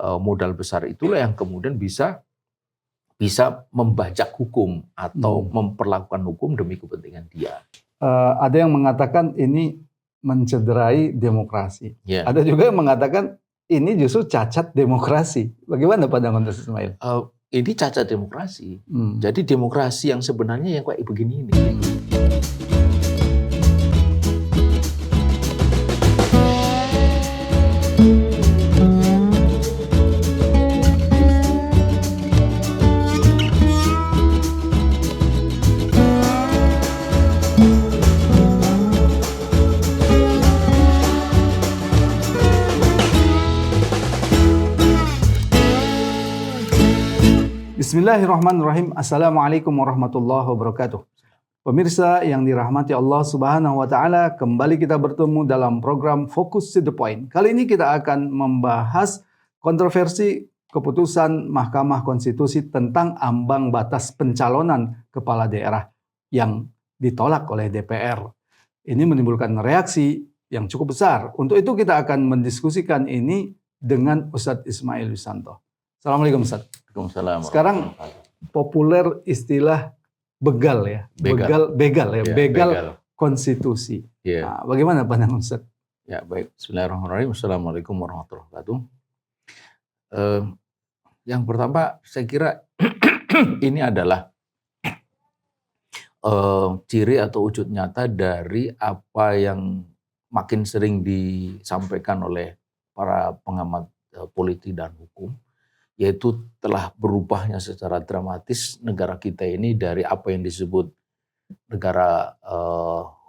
modal besar itulah yang kemudian bisa membajak hukum atau memperlakukan hukum demi kepentingan dia. Ada yang mengatakan ini mencederai demokrasi. Ya. Ada juga yang mengatakan ini justru cacat demokrasi. Bagaimana pandangan Ustaz Ismail? Ini cacat demokrasi. Jadi demokrasi yang sebenarnya yang kayak begini ini. Bismillahirrahmanirrahim. Assalamualaikum warahmatullahi wabarakatuh. Pemirsa yang dirahmati Allah Subhanahu wa taala, kembali kita bertemu dalam program Focus to the Point. Kali ini kita akan membahas kontroversi keputusan Mahkamah Konstitusi tentang ambang batas pencalonan kepala daerah yang ditolak oleh DPR. Ini menimbulkan reaksi yang cukup besar. Untuk itu kita akan mendiskusikan ini dengan Ustadz Ismail Wisanto. Assalamualaikum Ustaz. Waalaikumsalam. Sekarang populer istilah begal ya. Begal konstitusi. Yeah. Nah, bagaimana pandangan Ustaz? Ya, baik. Bismillahirrahmanirrahim. Assalamualaikum warahmatullahi wabarakatuh. Yang pertama saya kira ini adalah ciri atau wujud nyata dari apa yang makin sering disampaikan oleh para pengamat politik dan hukum, yaitu telah berubahnya secara dramatis negara kita ini dari apa yang disebut negara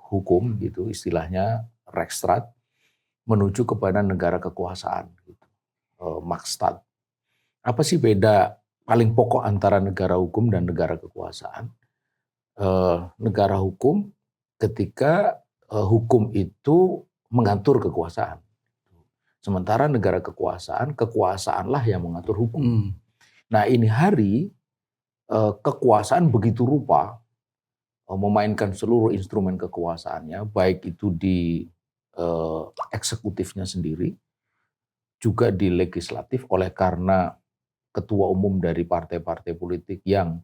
hukum gitu istilahnya Rechtsstaat menuju kepada negara kekuasaan gitu, Machtsstaat. Apa sih beda paling pokok antara negara hukum dan negara kekuasaan? Negara hukum ketika hukum itu mengatur kekuasaan. Sementara negara kekuasaanlah yang mengatur hukum. Nah ini hari kekuasaan begitu rupa memainkan seluruh instrumen kekuasaannya, baik itu di eksekutifnya sendiri, juga di legislatif, oleh karena ketua umum dari partai-partai politik yang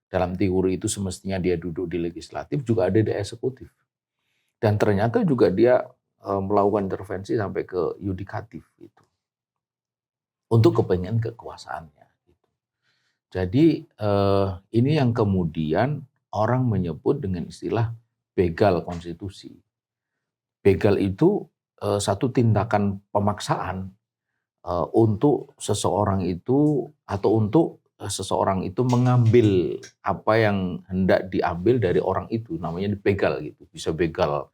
dalam teori itu semestinya dia duduk di legislatif, juga ada di eksekutif. Dan ternyata juga dia melakukan intervensi sampai ke yudikatif gitu, untuk kepentingan kekuasaannya. Gitu. Jadi ini yang kemudian orang menyebut dengan istilah begal konstitusi. Begal itu satu tindakan pemaksaan untuk seseorang itu atau untuk seseorang itu mengambil apa yang hendak diambil dari orang itu, namanya dibegal gitu. Bisa begal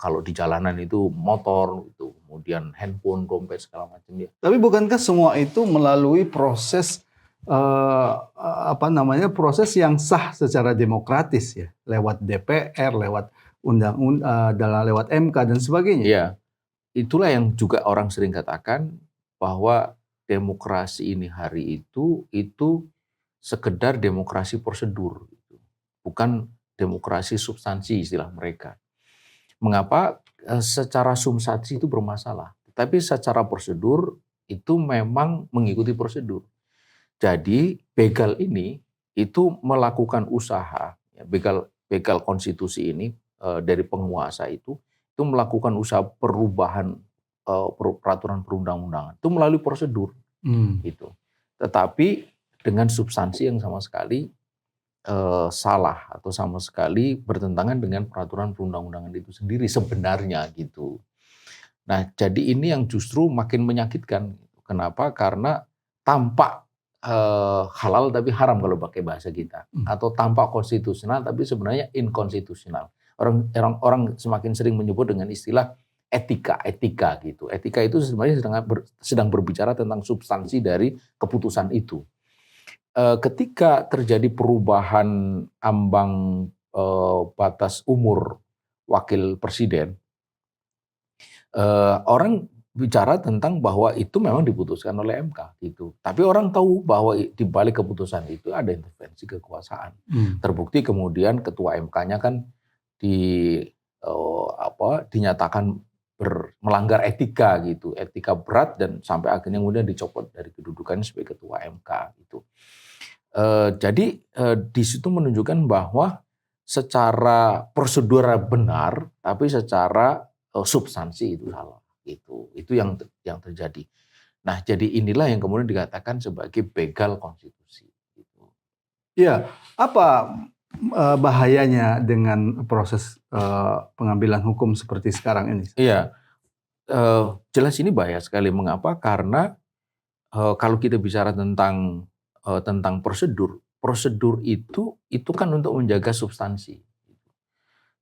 kalau di jalanan itu motor itu, kemudian handphone, dompet segala macam ya. Tapi bukankah semua itu melalui proses proses yang sah secara demokratis ya, lewat DPR, lewat undang-undang, lewat MK dan sebagainya. Iya. Itulah yang juga orang sering katakan bahwa demokrasi ini hari itu sekedar demokrasi prosedur, bukan demokrasi substansi istilah mereka. Mengapa? Secara substansi itu bermasalah, tapi secara prosedur itu memang mengikuti prosedur. Jadi begal ini itu melakukan usaha, ya, begal konstitusi ini dari penguasa itu melakukan usaha perubahan peraturan perundang-undangan itu melalui prosedur, gitu. Tetapi dengan substansi yang sama sekali salah atau sama sekali bertentangan dengan peraturan perundang-undangan itu sendiri sebenarnya gitu. Nah, jadi ini yang justru makin menyakitkan. Kenapa? Karena tampak halal tapi haram kalau pakai bahasa kita, atau tampak konstitusional tapi sebenarnya inkonstitusional. Orang semakin sering menyebut dengan istilah etika gitu. Etika itu sebenarnya sedang berbicara tentang substansi dari keputusan itu. Ketika terjadi perubahan ambang batas umur wakil presiden, orang bicara tentang bahwa itu memang diputuskan oleh MK gitu. Tapi orang tahu bahwa di balik keputusan itu ada intervensi kekuasaan. Terbukti kemudian ketua MK-nya kan dinyatakan melanggar etika gitu, etika berat dan sampai akhirnya kemudian dicopot dari kedudukannya sebagai ketua MK gitu. Jadi di situ menunjukkan bahwa secara prosedur benar, tapi secara substansi itu salah gitu. Itu yang terjadi. Nah, jadi inilah yang kemudian dikatakan sebagai begal konstitusi. Gitu. Iya, apa bahayanya dengan proses pengambilan hukum seperti sekarang ini? Iya, jelas ini bahaya sekali. Mengapa? Karena kalau kita bicara tentang prosedur itu kan untuk menjaga substansi.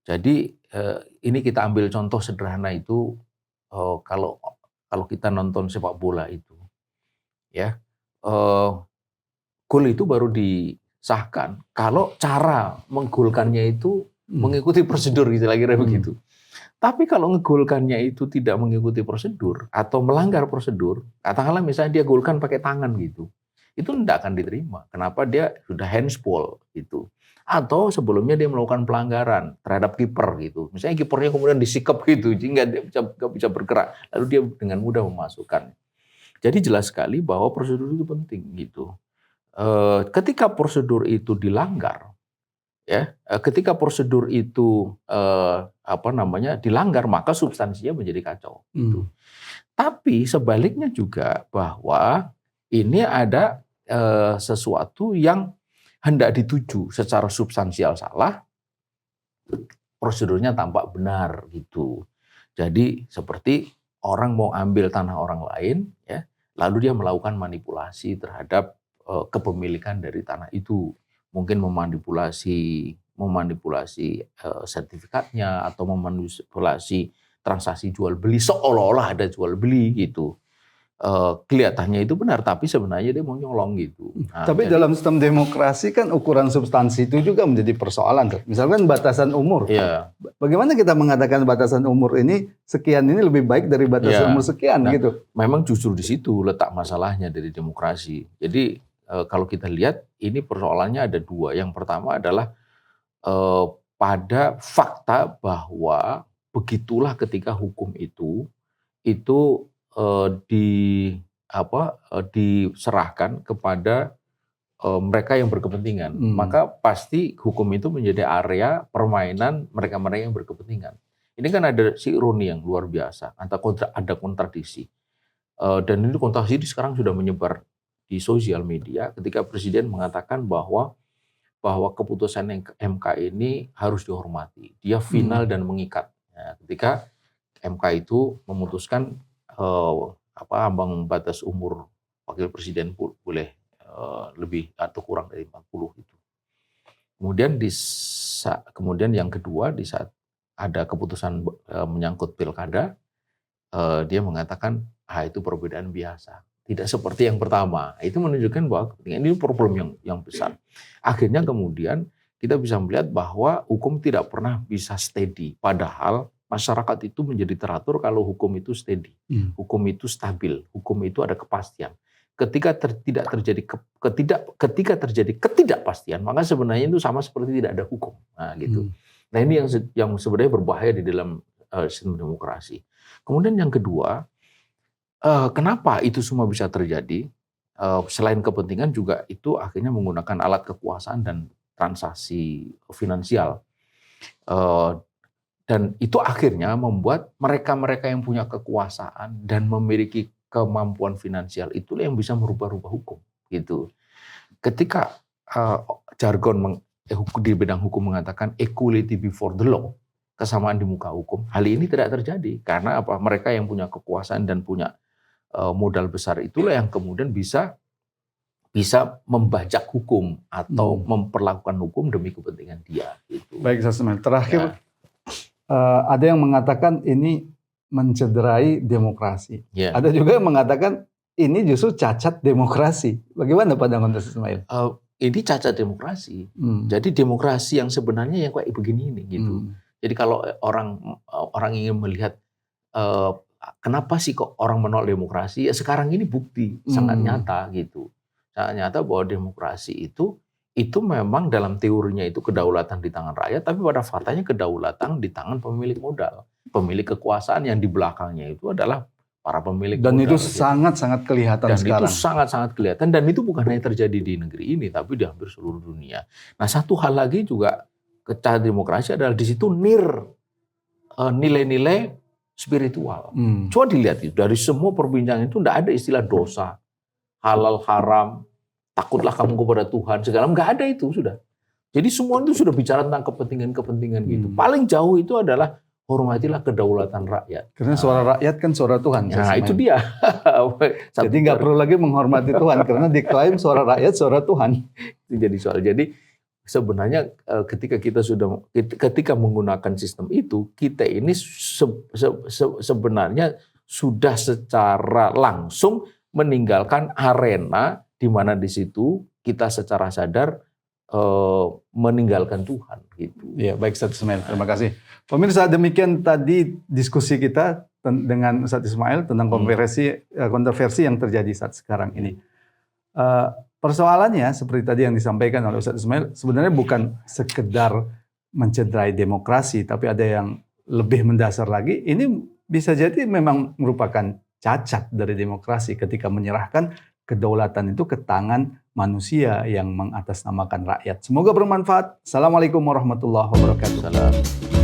Jadi ini kita ambil contoh sederhana itu kalau kita nonton sepak bola itu, ya gol itu baru disahkan kalau cara menggolkannya itu mengikuti prosedur gitu kira-kira begitu. Tapi kalau ngegolkannya itu tidak mengikuti prosedur atau melanggar prosedur, katakanlah misalnya dia golkan pakai tangan gitu, itu tidak akan diterima. Kenapa? Dia sudah handsball gitu. Atau sebelumnya dia melakukan pelanggaran terhadap kiper gitu. Misalnya kipernya kemudian disikap gitu, sehingga dia nggak bisa bergerak. Lalu dia dengan mudah memasukkan. Jadi jelas sekali bahwa prosedur itu penting gitu. Ketika prosedur itu dilanggar, ya, ketika prosedur itu dilanggar, maka substansinya menjadi kacau. Gitu. Tapi sebaliknya juga bahwa ini ada sesuatu yang hendak dituju secara substansial salah, prosedurnya tampak benar gitu. Jadi seperti orang mau ambil tanah orang lain, ya, lalu dia melakukan manipulasi terhadap kepemilikan dari tanah itu. Mungkin memanipulasi sertifikatnya atau memanipulasi transaksi jual beli seolah-olah ada jual beli gitu. Kelihatannya itu benar, tapi sebenarnya dia mau nyolong gitu. Nah, tapi dalam sistem demokrasi kan ukuran substansi itu juga menjadi persoalan. Misalkan batasan umur. Iya. Bagaimana kita mengatakan batasan umur ini sekian ini lebih baik dari batasan umur sekian gitu? Memang justru di situ letak masalahnya dari demokrasi. Jadi kalau kita lihat ini persoalannya ada dua. Yang pertama adalah pada fakta bahwa begitulah ketika hukum itu diserahkan kepada mereka yang berkepentingan, maka pasti hukum itu menjadi area permainan mereka-mereka yang berkepentingan. Ini kan ada ironi yang luar biasa, ada kontradiksi. Dan ini kontradiksi sekarang sudah menyebar di sosial media ketika Presiden mengatakan bahwa keputusan MK ini harus dihormati. Dia final dan mengikat. Nah, ketika MK itu memutuskan ambang batas umur wakil presiden boleh lebih atau kurang dari 40 itu. Kemudian yang kedua, di saat ada keputusan menyangkut pilkada, dia mengatakan itu perbedaan biasa. Tidak seperti yang pertama. Itu menunjukkan bahwa ini problem yang besar. Akhirnya kemudian kita bisa melihat bahwa hukum tidak pernah bisa steady. Padahal masyarakat itu menjadi teratur kalau hukum itu steady. Hukum itu stabil. Hukum itu ada kepastian. Ketika terjadi ketidakpastian, maka sebenarnya itu sama seperti tidak ada hukum. Nah, gitu. Nah, ini yang sebenarnya berbahaya di dalam sistem demokrasi. Kemudian yang kedua, kenapa itu semua bisa terjadi? Selain kepentingan juga itu akhirnya menggunakan alat kekuasaan dan transaksi finansial. Dan itu akhirnya membuat mereka-mereka yang punya kekuasaan dan memiliki kemampuan finansial itulah yang bisa merubah-rubah hukum. Gitu. Ketika jargon di bidang hukum mengatakan equality before the law, kesamaan di muka hukum, hal ini tidak terjadi karena apa? Mereka yang punya kekuasaan dan punya modal besar itulah yang kemudian bisa membajak hukum atau memperlakukan hukum demi kepentingan dia. Gitu. Baik, Sasmel. Terakhir, ada yang mengatakan ini mencederai demokrasi. Ada juga yang mengatakan ini justru cacat demokrasi. Bagaimana pandangan Ismail? Ini cacat demokrasi. Jadi demokrasi yang sebenarnya yang kayak begini ini gitu. Jadi kalau orang ingin melihat kenapa sih kok orang menolak demokrasi? Ya sekarang ini bukti sangat nyata gitu. Sangat nyata bahwa demokrasi itu itu memang dalam teorinya itu kedaulatan di tangan rakyat, tapi pada faktanya kedaulatan di tangan pemilik modal, pemilik kekuasaan yang di belakangnya itu adalah para pemilik Dan modal. itu sangat-sangat kelihatan Dan sekarang. itu sangat-sangat kelihatan, dan itu bukan hanya terjadi di negeri ini, tapi di hampir seluruh dunia. Nah, satu hal lagi juga kecah demokrasi adalah di situ nilai-nilai spiritual. Coba dilihat itu, dari semua perbincangan itu tidak ada istilah dosa, halal, haram, takutlah kamu kepada Tuhan, segala, nggak ada itu sudah. Jadi semua itu sudah bicara tentang kepentingan-kepentingan gitu. Paling jauh itu adalah hormatilah kedaulatan rakyat. Karena suara rakyat kan suara Tuhan. Nah, itu dia. Jadi nggak perlu lagi menghormati Tuhan, karena diklaim suara rakyat, suara Tuhan. Itu jadi soal. Jadi sebenarnya ketika menggunakan sistem itu, kita ini sebenarnya sudah secara langsung meninggalkan arena di mana di situ kita secara sadar meninggalkan Tuhan gitu. Ya, baik Ustaz Ismail, terima kasih. Pemirsa, demikian tadi diskusi kita dengan Ustaz Ismail tentang kontroversi yang terjadi saat sekarang ini. Persoalannya seperti tadi yang disampaikan oleh Ustaz Ismail, sebenarnya bukan sekedar mencederai demokrasi, tapi ada yang lebih mendasar lagi. Ini bisa jadi memang merupakan cacat dari demokrasi ketika menyerahkan kedaulatan itu ke tangan manusia yang mengatasnamakan rakyat. Semoga bermanfaat. Assalamualaikum warahmatullahi wabarakatuh. Salam.